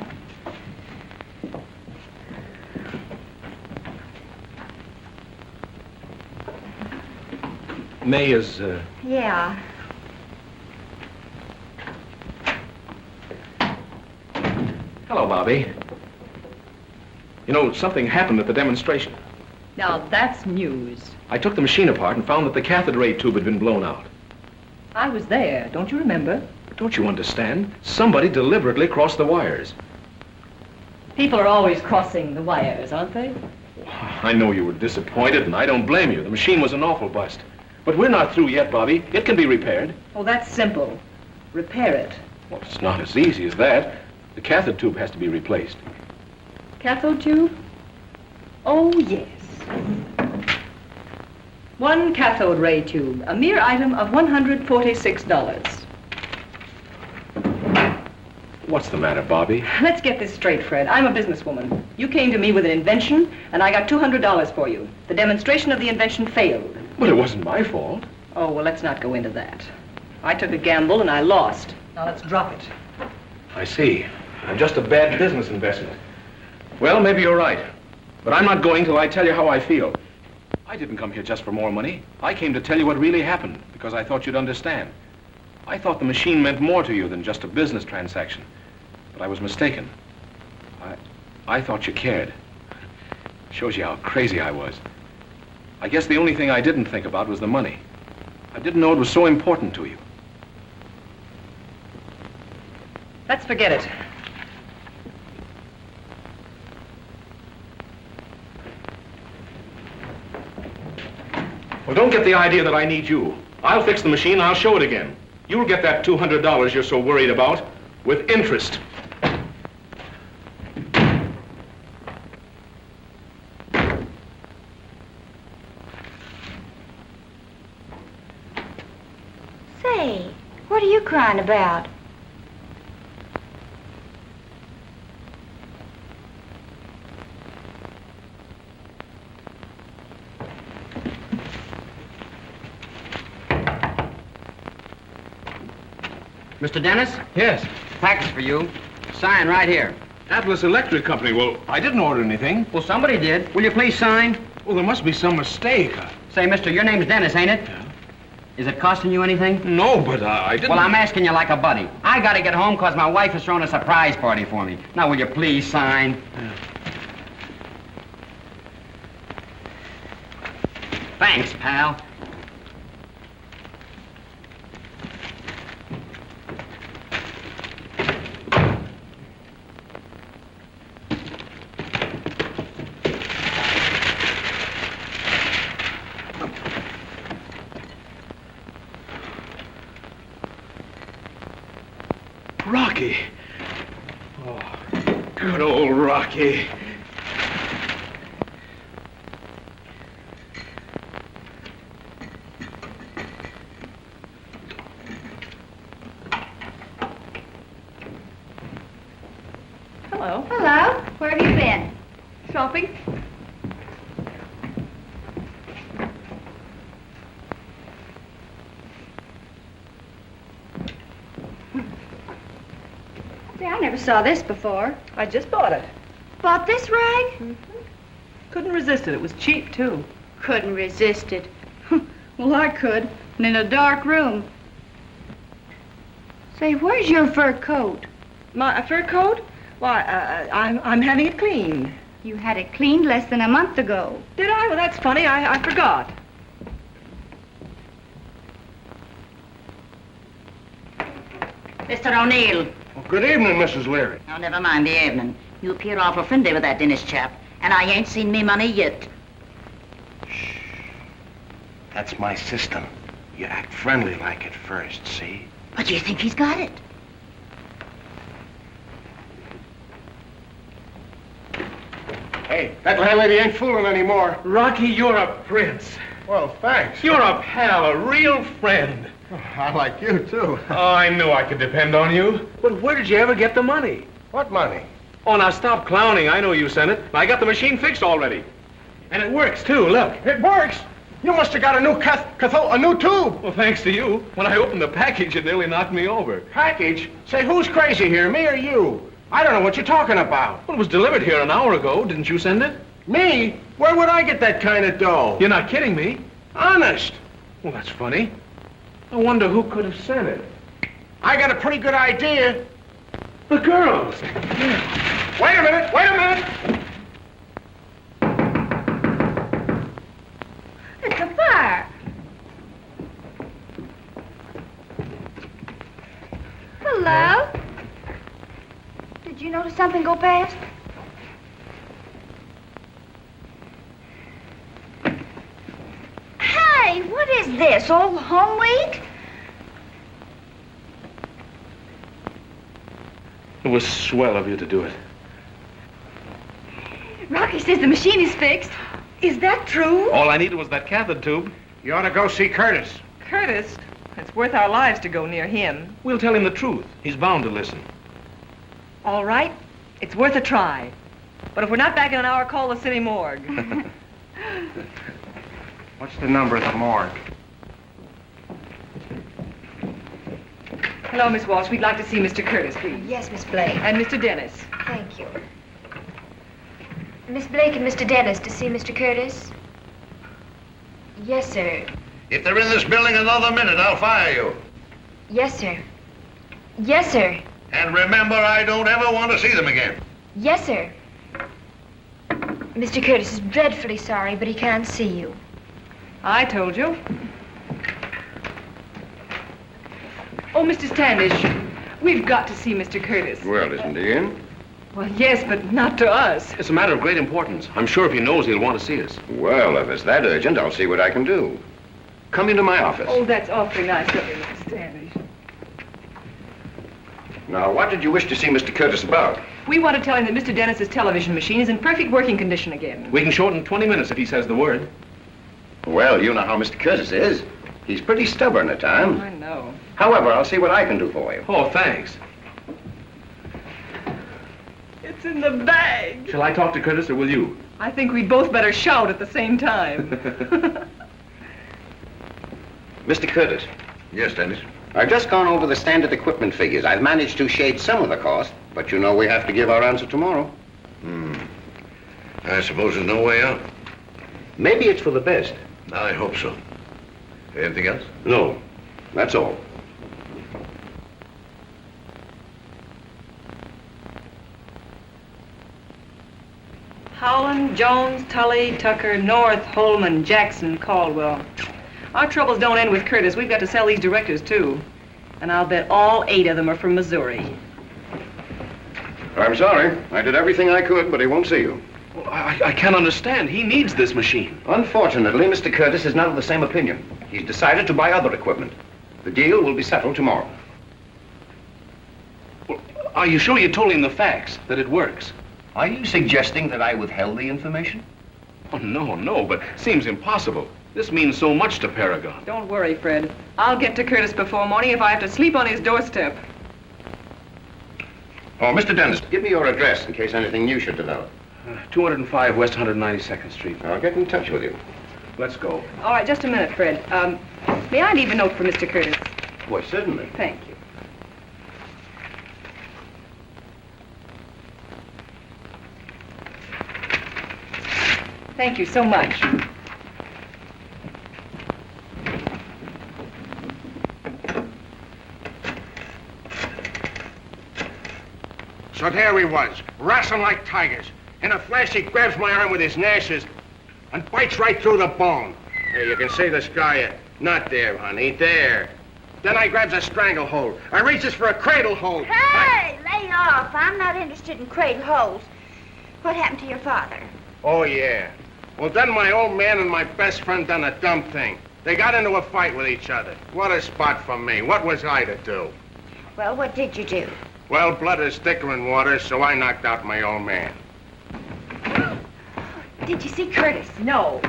May is, Yeah. Bobby. You know, something happened at the demonstration. Now, that's news. I took the machine apart and found that the cathode ray tube had been blown out. I was there, don't you remember? But don't you understand? Somebody deliberately crossed the wires. People are always crossing the wires, aren't they? I know you were disappointed, and I don't blame you. The machine was an awful bust. But we're not through yet, Bobby. It can be repaired. Oh, that's simple. Repair it. Well, it's not as easy as that. The cathode tube has to be replaced. Cathode tube? Oh, yes. One cathode ray tube, a mere item of $146. What's the matter, Bobby? Let's get this straight, Fred. I'm a businesswoman. You came to me with an invention, and I got $200 for you. The demonstration of the invention failed. But it wasn't my fault. Oh, well, let's not go into that. I took a gamble, and I lost. Now let's drop it. I see. I'm just a bad business investment. Well, maybe you're right. But I'm not going till I tell you how I feel. I didn't come here just for more money. I came to tell you what really happened, because I thought you'd understand. I thought the machine meant more to you than just a business transaction. But I was mistaken. I thought you cared. Shows you how crazy I was. I guess the only thing I didn't think about was the money. I didn't know it was so important to you. Let's forget it. Well, don't get the idea that I need you. I'll fix the machine, I'll show it again. You'll get that $200 you're so worried about, with interest. Say, what are you crying about? Mr. Dennis? Yes. Fax for you. Sign right here. Atlas Electric Company. Well, I didn't order anything. Well, somebody did. Will you please sign? Well, there must be some mistake. Say, mister, your name's Dennis, ain't it? Yeah. Is it costing you anything? No, but I didn't... Well, I'm asking you like a buddy. I gotta get home because my wife is throwing a surprise party for me. Now, will you please sign? Yeah. Thanks, pal. Rocky. Oh, good old Rocky. Hello. Hello. Where have you been? Shopping? See, I never saw this before. I just bought it. Bought this rag? Mm-hmm. Couldn't resist it. It was cheap, too. Couldn't resist it. Well, I could. And in a dark room. Say, where's your fur coat? My fur coat? Why, I'm having it cleaned. You had it cleaned less than a month ago. Did I? Well, that's funny. I forgot. Mr. O'Neill. Well, good evening, Mrs. Leary. Oh, never mind the evening. You appear awful friendly with that Dennis chap, and I ain't seen me money yet. Shh. That's my system. You act friendly like at first, see? But do you think he's got it? Hey, that landlady ain't fooling anymore. Rocky, you're a prince. Well, thanks. You're a pal, a real friend. I like you, too. Oh, I knew I could depend on you. But where did you ever get the money? What money? Oh, now stop clowning. I know you sent it. I got the machine fixed already. And it works, too. Look. It works. You must have got a new a new tube. Well, thanks to you. When I opened the package, it nearly knocked me over. Package? Say, who's crazy here, me or you? I don't know what you're talking about. Well, it was delivered here an hour ago. Didn't you send it? Me? Where would I get that kind of dough? You're not kidding me. Honest. Well, that's funny. I wonder who could have sent it. I got a pretty good idea. The girls. Yeah. Wait a minute! Wait a minute! It's a fire. Hello? Did you notice something go past? Hey, what is this? Old home week? It was swell of you to do it. Rocky says the machine is fixed. Is that true? All I needed was that cathode tube. You ought to go see Curtis. Curtis, it's worth our lives to go near him. We'll tell him the truth. He's bound to listen. All right, it's worth a try. But if we're not back in an hour, call the city morgue. What's the number at the morgue? Hello, Miss Walsh. We'd like to see Mr. Curtis, please. Yes, Miss Blake. And Mr. Dennis. Thank you. Miss Blake and Mr. Dennis to see Mr. Curtis? Yes, sir. If they're in this building another minute, I'll fire you. Yes, sir. Yes, sir. And remember, I don't ever want to see them again. Yes, sir. Mr. Curtis is dreadfully sorry, but he can't see you. I told you. Oh, Mr. Standish, we've got to see Mr. Curtis. Well, isn't he in? Well, yes, but not to us. It's a matter of great importance. I'm sure if he knows, he'll want to see us. Well, if it's that urgent, I'll see what I can do. Come into my office. Oh, that's awfully nice of you, Mr. Standish. Now, what did you wish to see Mr. Curtis about? We want to tell him that Mr. Dennis's television machine is in perfect working condition again. We can shorten 20 minutes if he says the word. Well, you know how Mr. Curtis is. He's pretty stubborn at times. I know. However, I'll see what I can do for you. Oh, thanks. It's in the bag. Shall I talk to Curtis or will you? I think we'd both better shout at the same time. Mr. Curtis. Yes, Dennis. I've just gone over the standard equipment figures. I've managed to shade some of the cost, but you know we have to give our answer tomorrow. I suppose there's no way out. Maybe it's for the best. I hope so. Anything else? No, that's all. Howland, Jones, Tully, Tucker, North, Holman, Jackson, Caldwell. Our troubles don't end with Curtis. We've got to sell these directors, too. And I'll bet all 8 of them are from Missouri. I'm sorry. I did everything I could, but he won't see you. Well, I can't understand. He needs this machine. Unfortunately, Mr. Curtis is not of the same opinion. He's decided to buy other equipment. The deal will be settled tomorrow. Well, are you sure you told him the facts, that it works? Are you suggesting that I withheld the information? Oh, no, but seems impossible. This means so much to Paragon. Don't worry, Fred. I'll get to Curtis before morning if I have to sleep on his doorstep. Oh, Mr. Dennis, give me your address in case anything new should develop. 205 West 192nd Street. I'll get in touch with you. Let's go. All right, just a minute, Fred. May I leave a note for Mr. Curtis? Why, certainly. Thank you. Thank you so much. So there we was, wrestling like tigers. In a flash, he grabs my arm with his gnashes and bites right through the bone. Here, you can see the scar yet. Not there, honey, there. Then I grabs a stranglehold. I reaches for a cradle hold. Hey, lay off. I'm not interested in cradle holes. What happened to your father? Oh, yeah. Well, then my old man and my best friend done a dumb thing. They got into a fight with each other. What a spot for me. What was I to do? Well, what did you do? Well, blood is thicker than water, so I knocked out my old man. Did you see Curtis? No.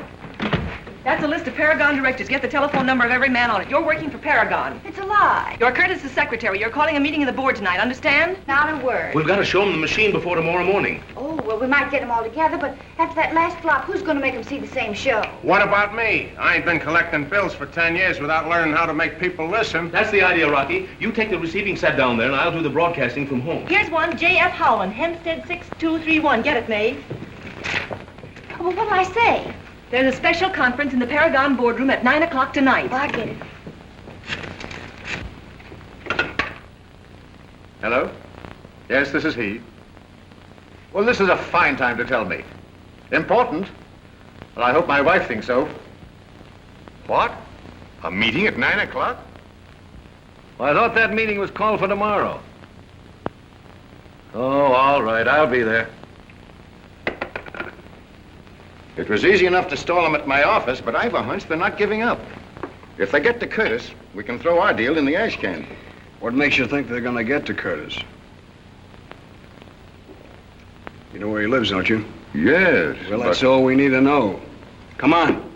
That's a list of Paragon directors. Get the telephone number of every man on it. You're working for Paragon. It's a lie. You're Curtis's secretary. You're calling a meeting of the board tonight, understand? Not a word. We've got to show him the machine before tomorrow morning. Oh, well, we might get them all together, but after that last flop, who's going to make them see the same show? What about me? I ain't been collecting bills for 10 years without learning how to make people listen. That's the idea, Rocky. You take the receiving set down there, and I'll do the broadcasting from home. Here's one, J.F. Howland, Hempstead 6231. Get it, May? Oh, well, what'll I say? There's a special conference in the Paragon boardroom at 9 o'clock tonight. Well, I'll get it. Hello? Yes, this is he. Well, this is a fine time to tell me. Important? Well, I hope my wife thinks so. What? A meeting at 9 o'clock? Well, I thought that meeting was called for tomorrow. Oh, all right, I'll be there. It was easy enough to stall them at my office, but I've a hunch they're not giving up. If they get to Curtis, we can throw our deal in the ash can. What makes you think they're gonna get to Curtis? You know where he lives, don't you? Yes. Well, that's all we need to know. Come on.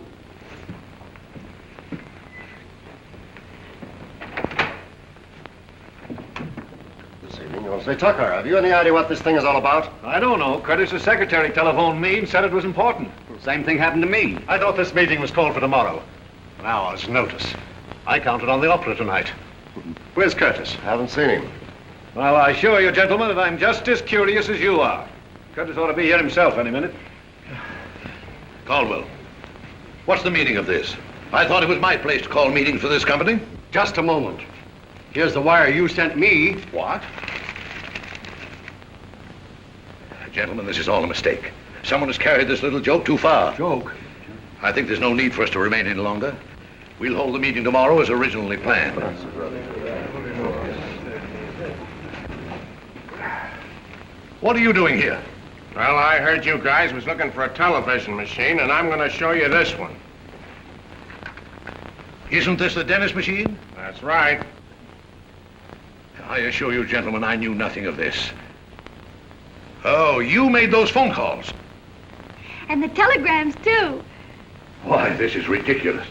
This evening, you'll say, Tucker, have you any idea what this thing is all about? I don't know. Curtis's secretary telephoned me and said it was important. Same thing happened to me. I thought this meeting was called for tomorrow. An hour's notice. I counted on the opera tonight. Where's Curtis? Haven't seen him. Well, I assure you, gentlemen, that I'm just as curious as you are. Curtis ought to be here himself any minute. Caldwell, what's the meaning of this? I thought it was my place to call meetings for this company. Just a moment. Here's the wire you sent me. What? Gentlemen, this is all a mistake. Someone has carried this little joke too far. Joke? I think there's no need for us to remain any longer. We'll hold the meeting tomorrow as originally planned. What are you doing here? Well, I heard you guys was looking for a television machine, and I'm going to show you this one. Isn't this the Dennis machine? That's right. I assure you, gentlemen, I knew nothing of this. Oh, you made those phone calls. And the telegrams, too. Why, this is ridiculous.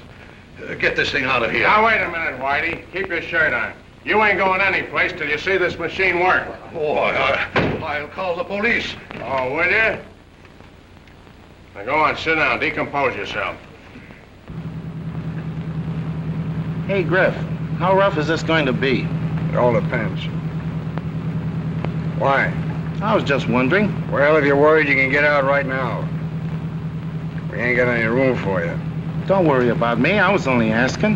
Get this thing out of here. Now, wait a minute, Whitey. Keep your shirt on. You ain't going anyplace till you see this machine work. Boy, I'll call the police. Oh, will you? Now, go on, sit down. Decompose yourself. Hey, Griff, how rough is this going to be? It all depends. Why? I was just wondering. Well, if you're worried, you can get out right now. We ain't got any room for you. Don't worry about me. I was only asking.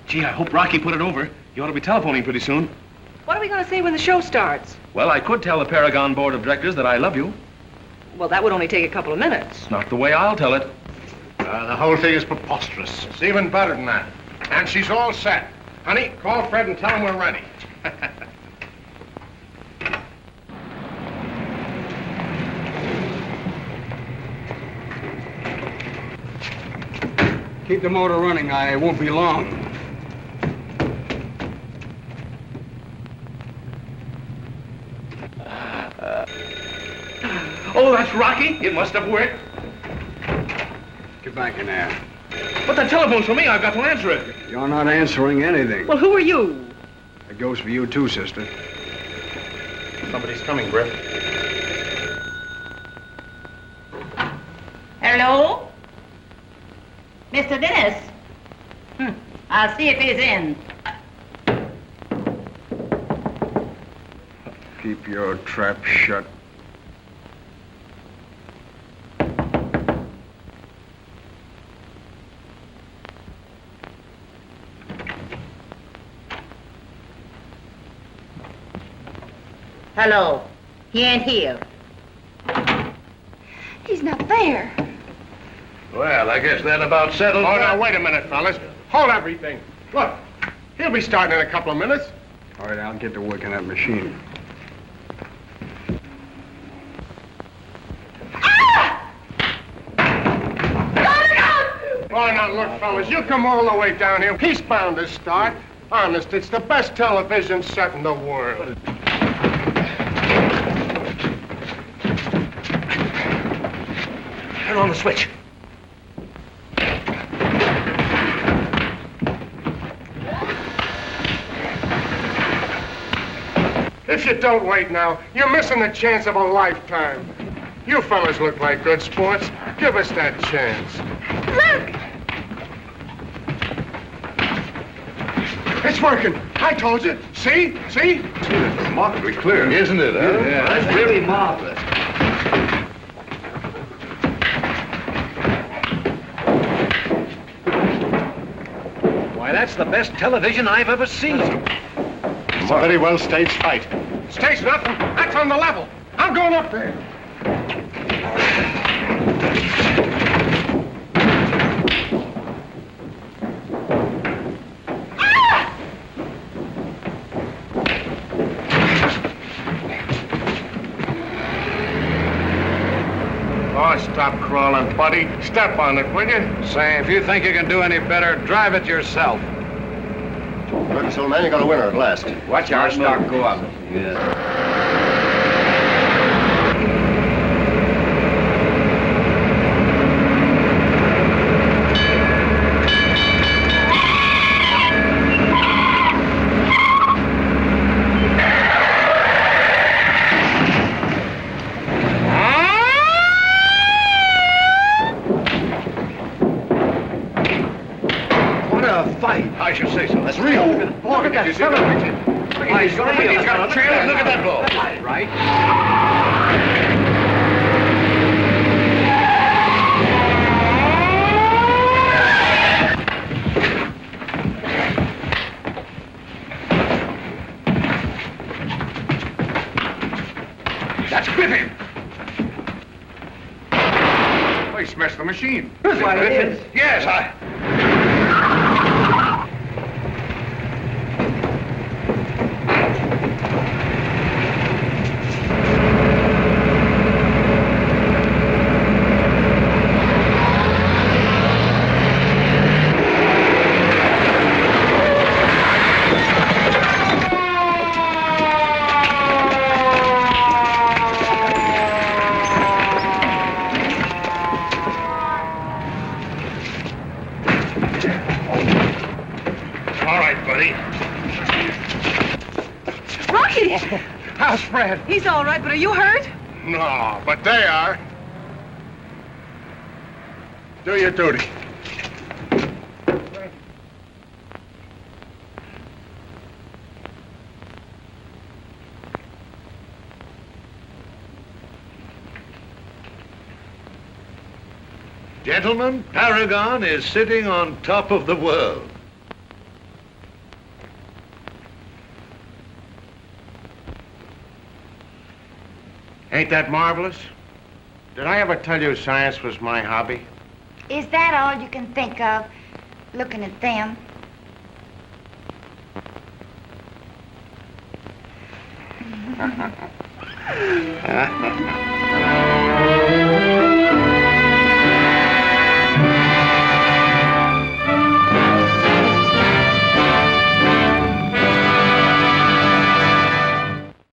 Gee, I hope Rocky put it over. You ought to be telephoning pretty soon. What are we going to say when the show starts? Well, I could tell the Paragon Board of Directors that I love you. Well, that would only take a couple of minutes. Not the way I'll tell it. The whole thing is preposterous. It's even better than that. And she's all set. Honey, call Fred and tell him we're ready. Keep the motor running. I won't be long. Oh, that's Rocky. It must have worked. Get back in there. But the telephone's for me. I've got to answer it. You're not answering anything. Well, who are you? It goes for you, too, sister. Somebody's coming, Griff. Hello? Mr. Dennis? I'll see if he's in. Keep your trap shut. Hello? He ain't here. He's not there. Well, I guess that about settles Oh, that. now, wait a minute, fellas. Hold everything. Look, he'll be starting in a couple of minutes. All right, I'll get to work on that machine. Oh, now, look, fellas, you come all the way down here. He's bound to start. Honest, it's the best television set in the world. Turn on the switch. If you don't wait now, you're missing the chance of a lifetime. You fellas look like good sports. Give us that chance. Look! It's working. I told you. See? See? It's remarkably clear. Isn't it, huh? Yeah, that's really marvelous. Why, that's the best television I've ever seen. It's a very well staged fight. Stays nothing. That's on the level. I'm going up there. Oh, stop crawling, buddy. Step on it, will you? Say, if you think you can do any better, drive it yourself. Looks, old man, you got a winner at last. Watch our stock go up. What a fight. I should say so. That's real. Look at that celebration. He's got a trail. Look at that blow. Right? That's Griffin. He smashed the machine. That's what it is. Yes, all right, buddy. Rocky! How's Fred? He's all right, but are you hurt? No, but they are. Do your duty. Gentlemen, Paragon is sitting on top of the world. Ain't that marvelous? Did I ever tell you science was my hobby? Is that all you can think of, looking at them?